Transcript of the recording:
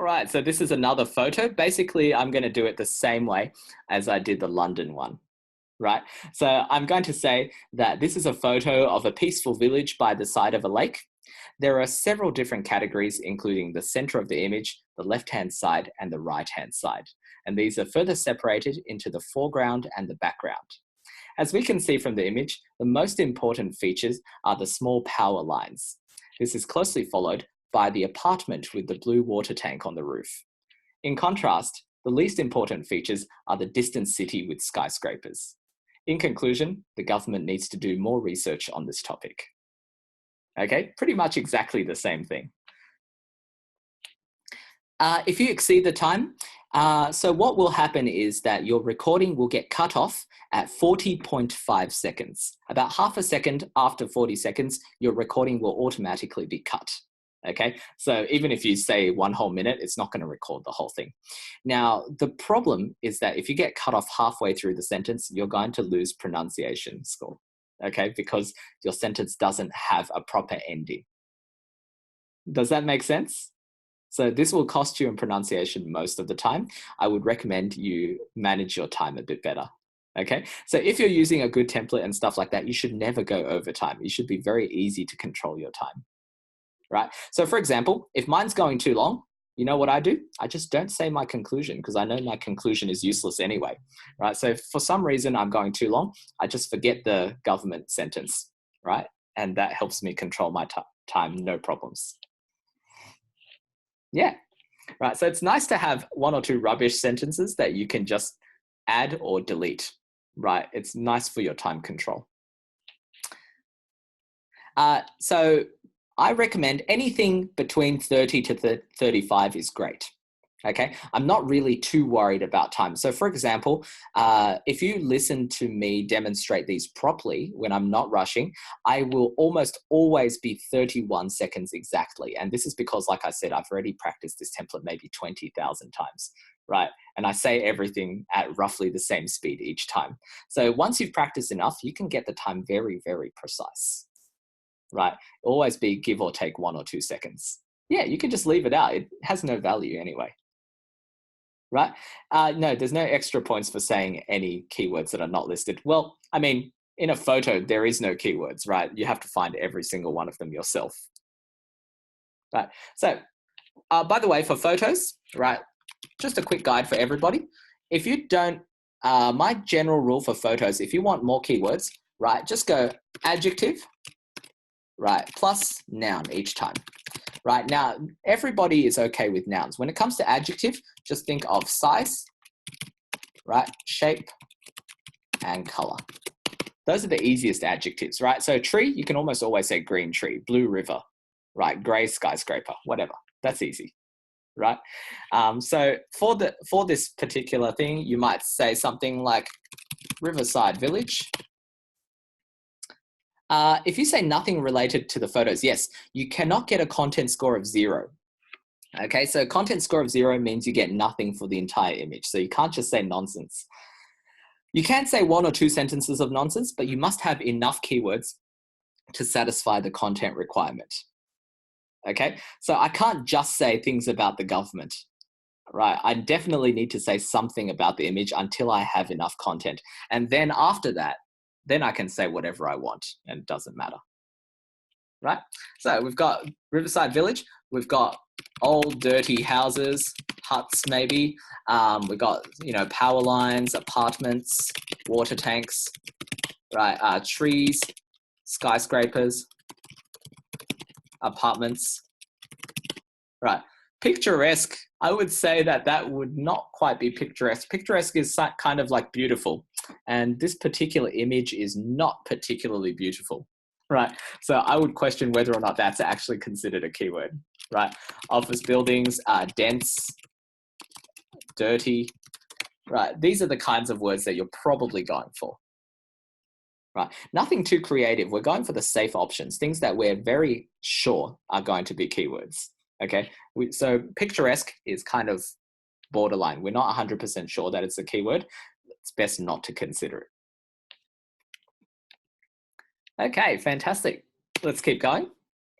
right, so this is another photo. Basically, I'm going to do it the same way as I did the London one, right? So I'm going to say that this is a photo of a peaceful village by the side of a lake. There are several different categories, including the center of the image, the left-hand side, and the right-hand side. And these are further separated into the foreground and the background. As we can see from the image, the most important features are the small power lines. This is closely followed by the apartment with the blue water tank on the roof. In contrast, the least important features are the distant city with skyscrapers. In conclusion, the government needs to do more research on this topic. Okay, pretty much exactly the same thing. If you exceed the time, so what will happen is that your recording will get cut off at 40.5 seconds. About half a second after 40 seconds, your recording will automatically be cut. Okay, so even if you say 1 whole minute, it's not going to record the whole thing. Now, the problem is that if you get cut off halfway through the sentence, you're going to lose pronunciation score. Okay, because your sentence doesn't have a proper ending. Does that make sense? So this will cost you in pronunciation most of the time. I would recommend you manage your time a bit better. Okay, so if you're using a good template and stuff like that, you should never go over time. It should be very easy to control your time, right? So for example, if mine's going too long, you know what I do? I just don't say my conclusion because I know my conclusion is useless anyway, right? So if for some reason I'm going too long, I just forget the government sentence, right? And that helps me control my time, no problems. Yeah, right. So it's nice to have 1 or 2 rubbish sentences that you can just add or delete, right? It's nice for your time control. So I recommend anything between 30 to 35 is great. Okay, I'm not really too worried about time. So for example, if you listen to me demonstrate these properly when I'm not rushing, I will almost always be 31 seconds exactly. And this is because, like I said, I've already practiced this template maybe 20,000 times, right? And I say everything at roughly the same speed each time. So once you've practiced enough, you can get the time very, very precise, right? Always be give or take 1 or 2 seconds. Yeah, you can just leave it out. It has no value anyway. Right? No, there's no extra points for saying any keywords that are not listed. Well, I mean, in a photo, there is no keywords, right? You have to find every single one of them yourself. Right? So, by the way, for photos, right, just a quick guide for everybody. If you don't, my general rule for photos, if you want more keywords, right, just go adjective, right, plus noun each time. Right, now, everybody is okay with nouns. When it comes to adjective, just think of size, right, shape, and color. Those are the easiest adjectives, right? So tree, you can almost always say green tree, blue river, right, gray skyscraper, whatever. That's easy, right? So for this particular thing, you might say something like Riverside Village. If you say nothing related to the photos, yes, you cannot get a content score of 0. Okay, so content score of 0 means you get nothing for the entire image. So you can't just say nonsense. You can say 1 or 2 sentences of nonsense, but you must have enough keywords to satisfy the content requirement. Okay, so I can't just say things about the government, right? I definitely need to say something about the image until I have enough content. And then after that, then I can say whatever I want and it doesn't matter, right? So we've got Riverside Village, we've got old dirty houses, huts maybe, we've got, you know, power lines, apartments, water tanks, right? Trees, skyscrapers, apartments, right? Picturesque, I would say that would not quite be picturesque. Picturesque is kind of like beautiful. And this particular image is not particularly beautiful, right? So I would question whether or not that's actually considered a keyword, right? Office buildings are dense, dirty, right? These are the kinds of words that you're probably going for, right? Nothing too creative. We're going for the safe options, things that we're very sure are going to be keywords, okay? So picturesque is kind of borderline. We're not 100% sure that it's a keyword. It's best not to consider it. Okay, fantastic. Let's keep going.